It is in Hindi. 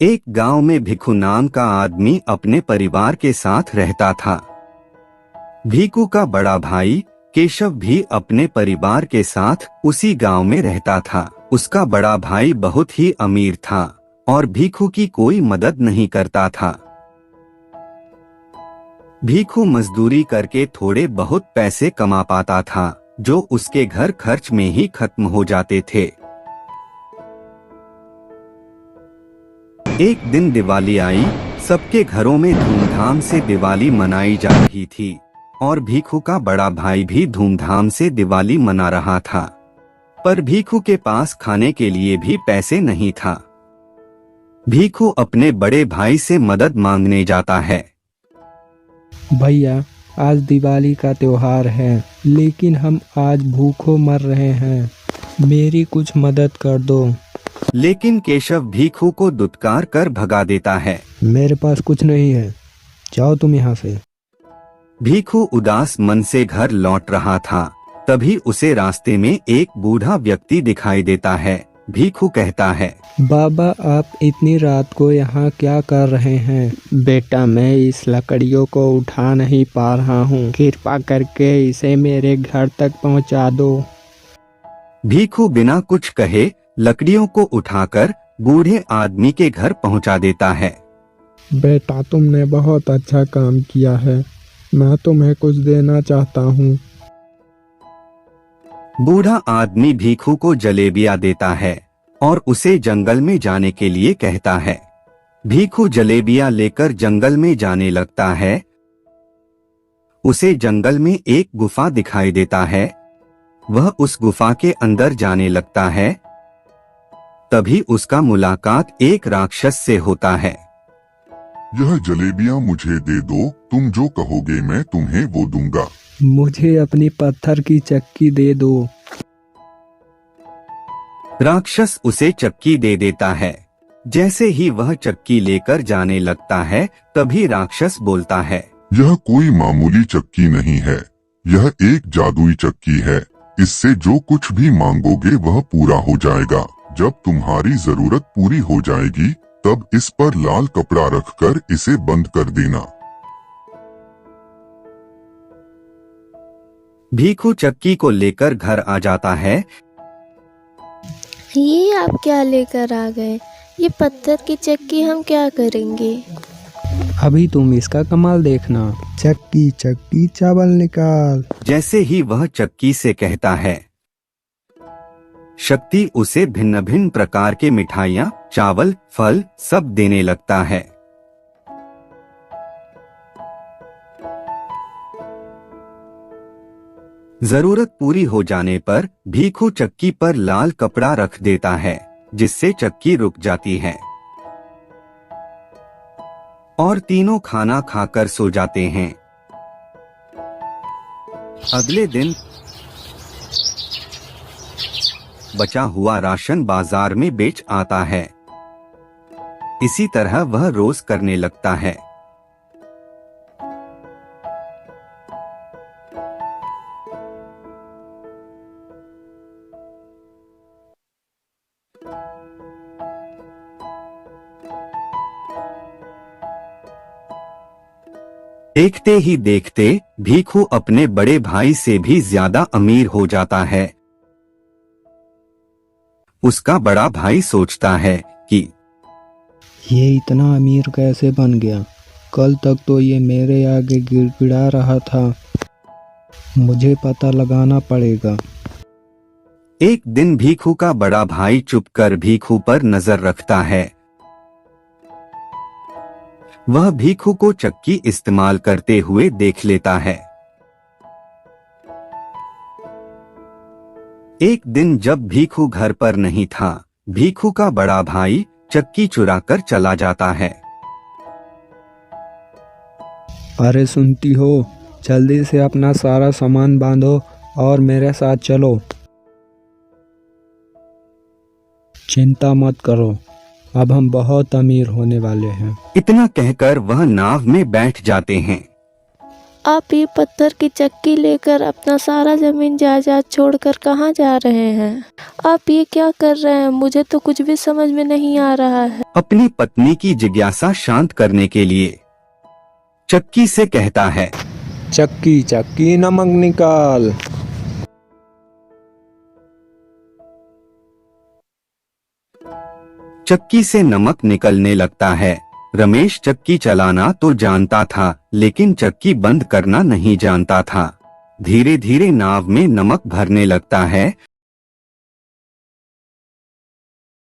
एक गांव में भिखू नाम का आदमी अपने परिवार के साथ रहता था। भिखू का बड़ा भाई केशव भी अपने परिवार के साथ उसी गांव में रहता था। उसका बड़ा भाई बहुत ही अमीर था और भिखू की कोई मदद नहीं करता था। भिखू मजदूरी करके थोड़े बहुत पैसे कमा पाता था, जो उसके घर खर्च में ही खत्म हो जाते थे। एक दिन दिवाली आई। सबके घरों में धूमधाम से दिवाली मनाई जा रही थी और भिखू का बड़ा भाई भी धूमधाम से दिवाली मना रहा था। पर भिखू के पास खाने के लिए भी पैसे नहीं था। भिखू अपने बड़े भाई से मदद मांगने जाता है। भैया, आज दिवाली का त्योहार है, लेकिन हम आज भूखों मर रहे हैं। मेरी कुछ मदद कर दो। लेकिन केशव भिखू को दुत्कार कर भगा देता है। मेरे पास कुछ नहीं है, जाओ तुम यहाँ से। भिखू उदास मन से घर लौट रहा था, तभी उसे रास्ते में एक बूढ़ा व्यक्ति दिखाई देता है। भिखू कहता है, बाबा, आप इतनी रात को यहाँ क्या कर रहे हैं? बेटा, मैं इस लकड़ियों को उठा नहीं पा रहा हूँ, कृपा करके इसे मेरे घर तक पहुँचा दो। भिखू बिना कुछ कहे लकड़ियों को उठाकर बूढ़े आदमी के घर पहुँचा देता है। बेटा, तुमने बहुत अच्छा काम किया है, मैं तुम्हें कुछ देना चाहता हूँ। बूढ़ा आदमी भिखू को जलेबियां देता है और उसे जंगल में जाने के लिए कहता है। भिखू जलेबियां लेकर जंगल में जाने लगता है। उसे जंगल में एक गुफा दिखाई देता है। वह उस गुफा के अंदर जाने लगता है। तभी उसका मुलाकात एक राक्षस से होता है। यह जलेबियां मुझे दे दो, तुम जो कहोगे मैं तुम्हें वो दूंगा। मुझे अपनी पत्थर की चक्की दे दो। राक्षस उसे चक्की दे देता है। जैसे ही वह चक्की लेकर जाने लगता है, तभी राक्षस बोलता है, यह कोई मामूली चक्की नहीं है, यह एक जादुई चक्की है। इससे जो कुछ भी मांगोगे वह पूरा हो जाएगा। जब तुम्हारी जरूरत पूरी हो जाएगी, तब इस पर लाल कपड़ा रखकर इसे बंद कर देना। भिखू चक्की को लेकर घर आ जाता है। ये आप क्या लेकर आ गए? ये पत्थर की चक्की हम क्या करेंगे? अभी तुम इसका कमाल देखना। चक्की चक्की चावल निकाल। जैसे ही वह चक्की से कहता है, शक्ति उसे भिन्न भिन्न प्रकार के मिठाइयाँ, चावल, फल सब देने लगता है। जरूरत पूरी हो जाने पर भिखू चक्की पर लाल कपड़ा रख देता है, जिससे चक्की रुक जाती है और तीनों खाना खाकर सो जाते हैं। अगले दिन बचा हुआ राशन बाजार में बेच आता है। इसी तरह वह रोज करने लगता है। देखते ही देखते भिखू अपने बड़े भाई से भी ज्यादा अमीर हो जाता है। उसका बड़ा भाई सोचता है कि ये इतना अमीर कैसे बन गया? कल तक तो ये मेरे आगे गिड़गिड़ा रहा था। मुझे पता लगाना पड़ेगा। एक दिन भिखू का बड़ा भाई चुपकर भिखू पर नजर रखता है। वह भिखू को चक्की इस्तेमाल करते हुए देख लेता है। एक दिन जब भिखू घर पर नहीं था, भिखू का बड़ा भाई चक्की चुराकर चला जाता है। अरे सुनती हो, जल्दी से अपना सारा सामान बांधो और मेरे साथ चलो। चिंता मत करो, अब हम बहुत अमीर होने वाले हैं। इतना कहकर वह नाव में बैठ जाते हैं। आप ये पत्थर की चक्की लेकर अपना सारा जमीन जायदाद छोड़कर कहाँ जा रहे हैं? आप ये क्या कर रहे हैं? मुझे तो कुछ भी समझ में नहीं आ रहा है। अपनी पत्नी की जिज्ञासा शांत करने के लिए चक्की से कहता है, चक्की चक्की नमक निकाल। चक्की से नमक निकलने लगता है। रमेश चक्की चलाना तो जानता था, लेकिन चक्की बंद करना नहीं जानता था। धीरे धीरे नाव में नमक भरने लगता है